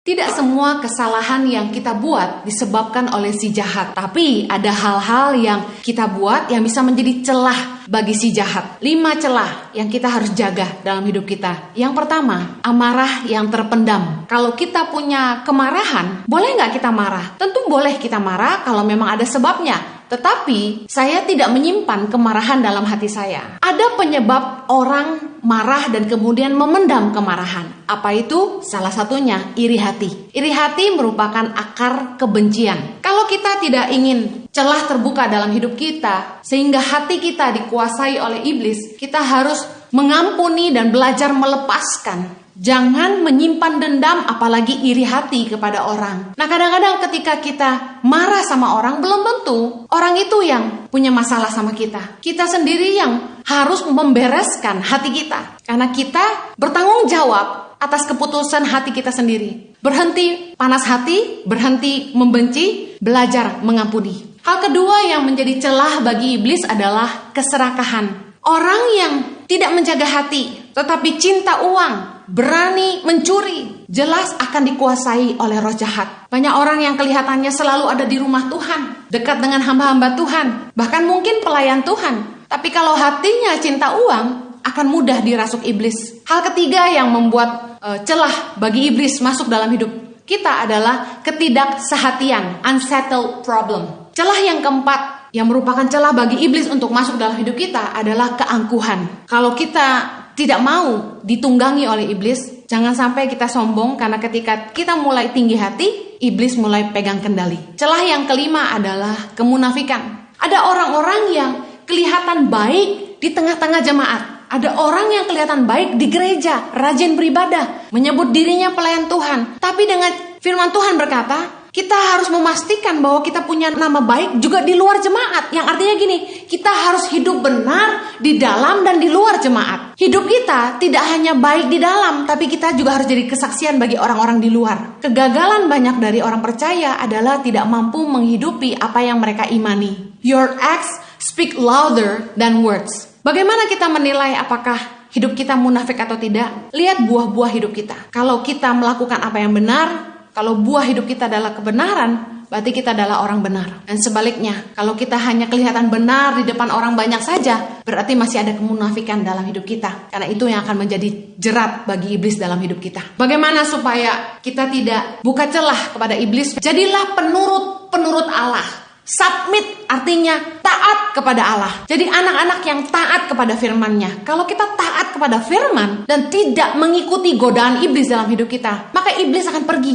Tidak semua kesalahan yang kita buat disebabkan oleh si jahat. Tapi ada hal-hal yang kita buat yang bisa menjadi celah bagi si jahat. 5 celah yang kita harus jaga dalam hidup kita. Yang pertama, amarah yang terpendam. Kalau kita punya kemarahan, boleh nggak kita marah? Tentu boleh kita marah kalau memang ada sebabnya. Tetapi saya tidak menyimpan kemarahan dalam hati saya. Ada penyebab orang marah dan kemudian memendam kemarahan. Apa itu? Salah satunya iri hati. Iri hati merupakan akar kebencian. Kalau kita tidak ingin celah terbuka dalam hidup kita, sehingga hati kita dikuasai oleh iblis, kita harus mengampuni dan belajar melepaskan. Jangan menyimpan dendam, apalagi iri hati kepada orang. Nah, kadang-kadang ketika kita marah sama orang, belum tentu orang itu yang punya masalah sama kita. Kita sendiri yang harus membereskan hati kita. Karena kita bertanggung jawab atas keputusan hati kita sendiri. Berhenti panas hati, berhenti membenci, belajar mengampuni. Hal kedua yang menjadi celah bagi iblis adalah keserakahan. Orang yang tidak menjaga hati, tetapi cinta uang, berani mencuri, jelas akan dikuasai oleh roh jahat. Banyak orang yang kelihatannya selalu ada di rumah Tuhan, dekat dengan hamba-hamba Tuhan, bahkan mungkin pelayan Tuhan. Tapi kalau hatinya cinta uang, akan mudah dirasuk iblis. Hal ketiga yang membuat celah bagi iblis masuk dalam hidup kita adalah ketidaksehatian, unsettled problem. Celah yang keempat yang merupakan celah bagi iblis untuk masuk dalam hidup kita adalah keangkuhan. Kalau kita tidak mau ditunggangi oleh iblis, jangan sampai kita sombong, karena ketika kita mulai tinggi hati, iblis mulai pegang kendali. Celah yang kelima adalah kemunafikan. Ada orang-orang yang kelihatan baik di tengah-tengah jemaat. Ada orang yang kelihatan baik di gereja, rajin beribadah, menyebut dirinya pelayan Tuhan. Tapi dengan firman Tuhan berkata, kita harus memastikan bahwa kita punya nama baik juga di luar jemaat. Yang artinya gini, kita harus hidup benar di dalam dan di luar jemaat. Hidup kita tidak hanya baik di dalam, tapi kita juga harus jadi kesaksian bagi orang-orang di luar. Kegagalan banyak dari orang percaya adalah tidak mampu menghidupi apa yang mereka imani. Your acts speak louder than words. Bagaimana kita menilai apakah hidup kita munafik atau tidak? Lihat buah-buah hidup kita. Kalau kita melakukan apa yang benar, kalau buah hidup kita adalah kebenaran, berarti kita adalah orang benar. Dan sebaliknya, kalau kita hanya kelihatan benar di depan orang banyak saja, berarti masih ada kemunafikan dalam hidup kita. Karena itu yang akan menjadi jerat bagi iblis dalam hidup kita. Bagaimana supaya kita tidak buka celah kepada iblis? Jadilah penurut Allah. Submit artinya taat kepada Allah. Jadi anak-anak yang taat kepada firman-Nya. Kalau kita taat kepada firman dan tidak mengikuti godaan iblis dalam hidup kita, maka iblis akan pergi.